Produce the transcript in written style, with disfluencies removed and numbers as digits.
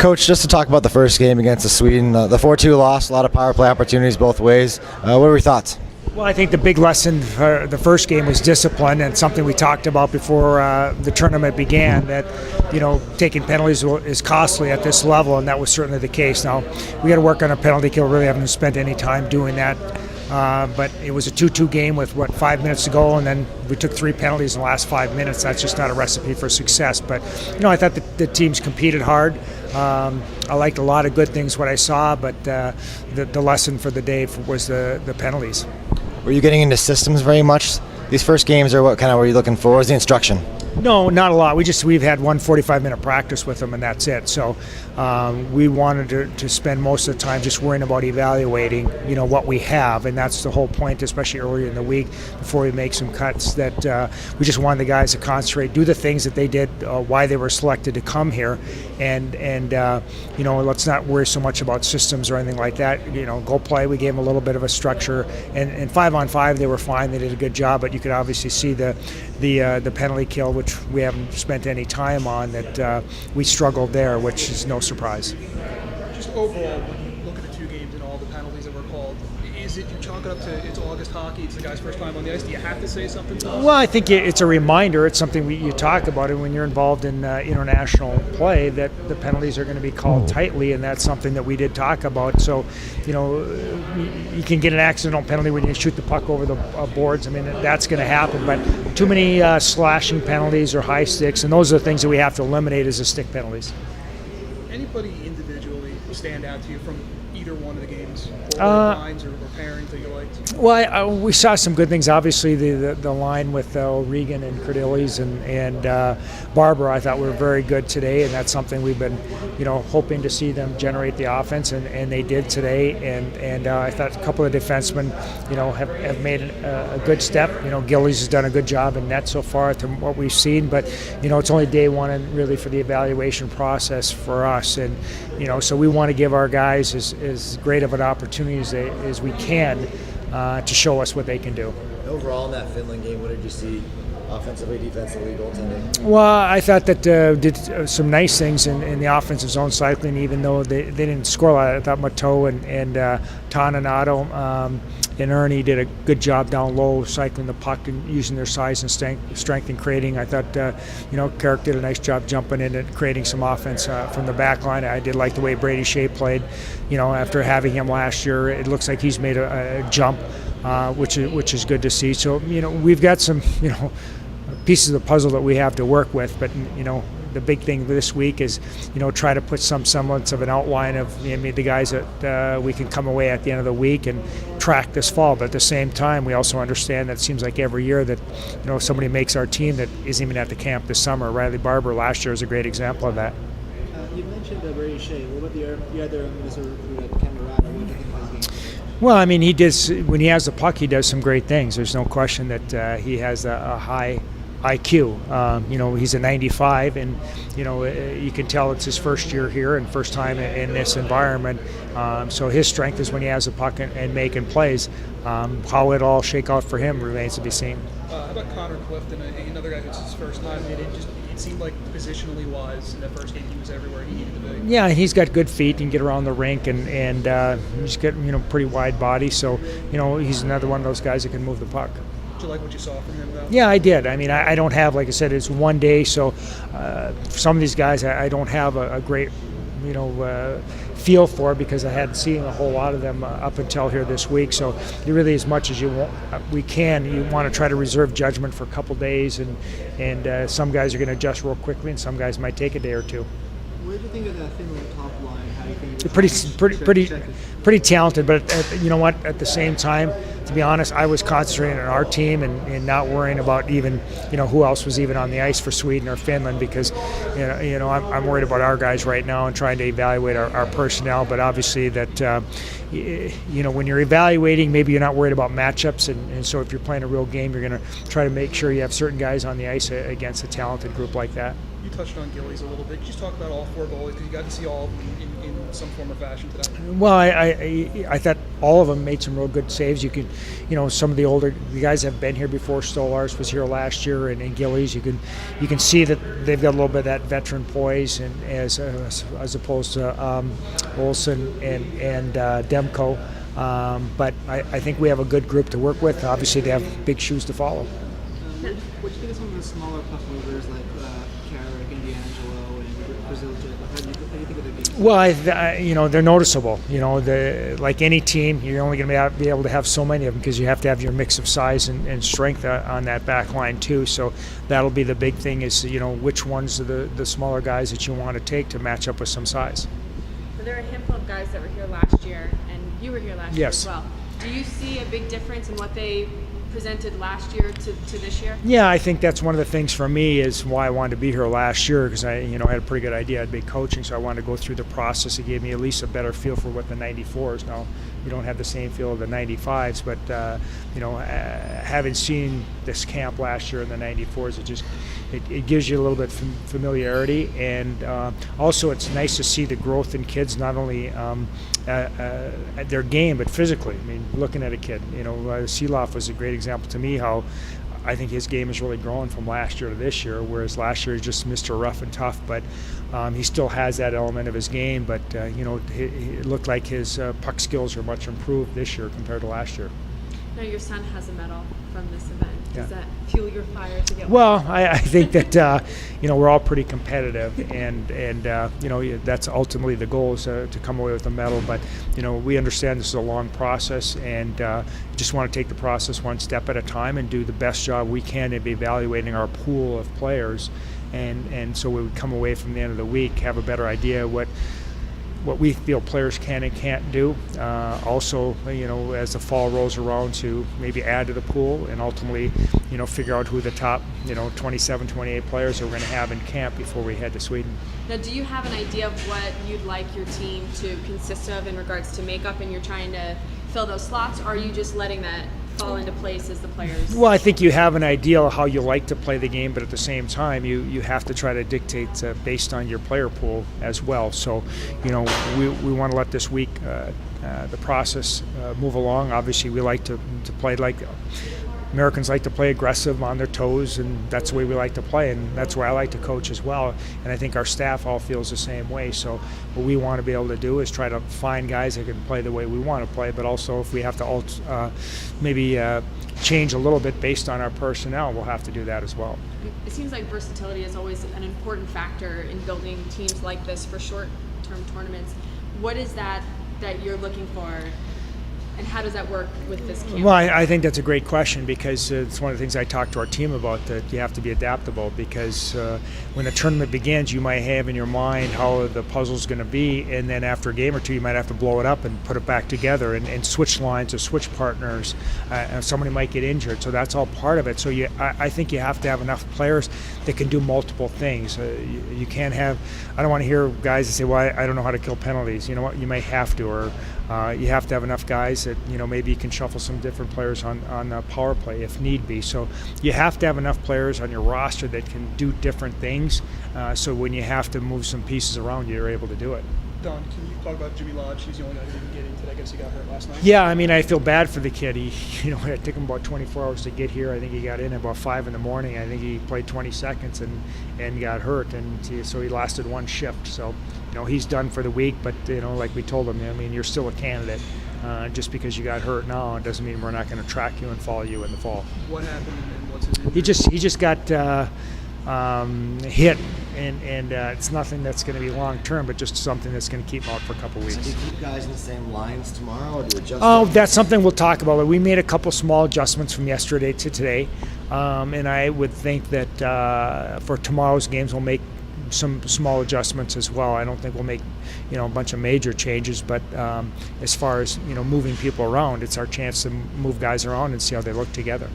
Coach, just to talk about the first game against Sweden, the 4-2 loss, a lot of power play opportunities both ways. What were your thoughts? Well, I think the big lesson for the first game was discipline, and something we talked about before the tournament began, that taking penalties is costly at this level, and that was certainly the case. Now we got to work on a penalty kill. Really haven't spent any time doing that, but it was a 2-2 game with 5 minutes to go, and then we took 3 penalties in the last 5 minutes. That's just not a recipe for success. But I thought the teams competed hard. I liked a lot of good things what I saw, but the lesson for the day was the penalties. Were you getting into systems very much these first games, or what kind of were you looking for? What was the instruction? No, not a lot. We've had one 45-minute practice with them, and that's it. So we wanted to spend most of the time just worrying about evaluating, what we have, and that's the whole point, especially earlier in the week before we make some cuts. That we just wanted the guys to concentrate, do the things that they did, why they were selected to come here, and let's not worry so much about systems or anything like that. Go play. We gave them a little bit of a structure, and 5-on-5 they were fine. They did a good job, but you could obviously see the penalty kill, which we haven't spent any time on, that we struggled there, which is no surprise. Just overall, when you look at the 2 games and all the penalties that were called, is it you chalk it up to it's August hockey, it's the guy's first time on the ice? Do you have to say something to us? Well, I think it's a reminder. It's something you talk about it when you're involved in international play, that the penalties are going to be called tightly, and that's something that we did talk about. So, you can get an accidental penalty when you shoot the puck over the boards. I mean, that's going to happen. But too many slashing penalties or high sticks, and those are the things that we have to eliminate as the stick penalties. Anybody individually stand out to you from either one of the games, lines or pairings that you liked? Well, we saw some good things. Obviously, the line with Regan and Cardillis and Barber, I thought were very good today, and that's something we've been, hoping to see them generate the offense, and they did today. And I thought a couple of defensemen, have made a good step. Gillies has done a good job in net so far from what we've seen, but it's only day one and really for the evaluation process for us, and so we want to give our guys as great of an opportunity as we can to show us what they can do. Overall, in that Finland game, what did you see offensively, defensively, goaltending? Well, I thought that did some nice things in the offensive zone cycling, even though they didn't score a lot. I thought Mateau and Toninato and Ernie did a good job down low, cycling the puck and using their size and strength and creating. I thought, Carrick did a nice job jumping in and creating some offense from the back line. I did like the way Brady Shea played. After having him last year, it looks like he's made a jump, which is good to see. So, we've got some, pieces of the puzzle that we have to work with, but, the big thing this week is, try to put some semblance of an outline of the guys that we can come away at the end of the week and track this fall. But at the same time, we also understand that it seems like every year that, somebody makes our team that isn't even at the camp this summer. Riley Barber last year is a great example of that. You mentioned Brady Shea. What about the other Minnesota recruit, Camerata? What do you think of his game? Well, he does, when he has the puck, he does some great things. There's no question that he has a high IQ. He's a 95, and you can tell it's his first year here and first time in this environment. So his strength is when he has the puck and making plays. How it all shake out for him remains to be seen. How about Connor Clifton, another guy who's his first time? It seemed like positionally wise in that first game he was everywhere he needed to be. Yeah, he's got good feet. He can get around the rink, and he's got pretty wide body. So he's another one of those guys that can move the puck. Did you like what you saw from him, though? Yeah, I did. I don't have, like I said, it's one day, so some of these guys I don't have a great, feel for, because I hadn't seen a whole lot of them up until here this week. So really, as much as you want, you want to try to reserve judgment for a couple days, and some guys are going to adjust real quickly, and some guys might take a day or two. What did you think of the Finland top line? How do you think? Pretty talented, but you know what? At the same time, to be honest, I was concentrating on our team and not worrying about even who else was even on the ice for Sweden or Finland, because I'm worried about our guys right now and trying to evaluate our personnel. But obviously that when you're evaluating, maybe you're not worried about matchups, and so if you're playing a real game, you're going to try to make sure you have certain guys on the ice against a talented group like that. You touched on Gillies a little bit. Could you just talk about all 4 goalies, because you got to see all of them in some form or fashion today? Well, I thought all of them made some real good saves. You could, some of the guys have been here before. Stolars was here last year, and Gillies. You can see that they've got a little bit of that veteran poise, and as opposed to Olsen and Demko. But I think we have a good group to work with. Obviously, they have big shoes to follow. What do you think of some of the smaller puck movers like Carrick and D'Angelo and Brazil? How do you think of their games? Well, they're noticeable. Like any team, you're only going to be able to have so many of them because you have to have your mix of size and strength on that back line too. So that'll be the big thing is, which ones are the smaller guys that you want to take to match up with some size. So there are a handful of guys that were here last year, and you were here last year Yes. as well. Do you see a big difference in what they presented last year to this year? Yeah, I think that's one of the things for me is why I wanted to be here last year, because I had a pretty good idea I'd be coaching, so I wanted to go through the process. It gave me at least a better feel for what the 94s. Now, you don't have the same feel of the 95s, but having seen this camp last year in the 94s, it gives you a little bit familiarity, and also it's nice to see the growth in kids, not only at their game, but physically. I mean, looking at a kid, Seeloff was a great example to me how I think his game is really growing from last year to this year, whereas last year he was just Mr. Rough and Tough, but he still has that element of his game, but it looked like his puck skills are much improved this year compared to last year. Now your son has a medal from this event. Does Yeah. that fuel your fire to get one? Well, I think that we're all pretty competitive, and that's ultimately the goal is to come away with a medal. But we understand this is a long process, and just want to take the process one step at a time and do the best job we can in evaluating our pool of players, and so we would come away from the end of the week have a better idea what we feel players can and can't do. Also, as the fall rolls around, to maybe add to the pool and ultimately, figure out who the top, 27, 28 players are we're going to have in camp before we head to Sweden. Now, do you have an idea of what you'd like your team to consist of in regards to makeup, and you're trying to fill those slots, or are you just letting that fall into place as the players? Well, I think you have an idea of how you like to play the game, but at the same time, you have to try to dictate based on your player pool as well. So, we want to let this week, the process move along. Obviously, we like to play like Americans like to play aggressive on their toes, and that's the way we like to play, and that's where I like to coach as well. And I think our staff all feels the same way. So what we want to be able to do is try to find guys that can play the way we want to play, but also if we have to maybe change a little bit based on our personnel, we'll have to do that as well. It seems like versatility is always an important factor in building teams like this for short-term tournaments. What is that you're looking for? And how does that work with this camp? Well, I think that's a great question, because it's one of the things I talk to our team about, that you have to be adaptable, because when the tournament begins, you might have in your mind how the puzzle's going to be, and then after a game or two, you might have to blow it up and put it back together and switch lines or switch partners. Somebody might get injured, so that's all part of it. So I think you have to have enough players that can do multiple things. You can't have, I don't want to hear guys that say, well, I don't know how to kill penalties. You know what, you may have to, or you have to have enough guys that maybe you can shuffle some different players on power play if need be. So you have to have enough players on your roster that can do different things. So when you have to move some pieces around, you're able to do it. Don, can you talk about Jimmy Lodge? He's the only guy who didn't get in today. I guess he got hurt last night. Yeah, I mean, I feel bad for the kid. It took him about 24 hours to get here. I think he got in at about 5 in the morning. I think he played 20 seconds and got hurt, and so he lasted one shift. So, he's done for the week. But like we told him, I mean, you're still a candidate. Just because you got hurt now, it doesn't mean we're not going to track you and follow you in the fall. What happened and what's his injury? He just got hit, and it's nothing that's going to be long term, but just something that's going to keep him out for a couple weeks. So do you keep guys in the same lines tomorrow, or do you adjust? Oh, them? that's something we'll talk about. We made a couple small adjustments from yesterday to today, and I would think that for tomorrow's games we'll make some small adjustments as well. I don't think we'll make a bunch of major changes, but as far as moving people around, it's our chance to move guys around and see how they look together.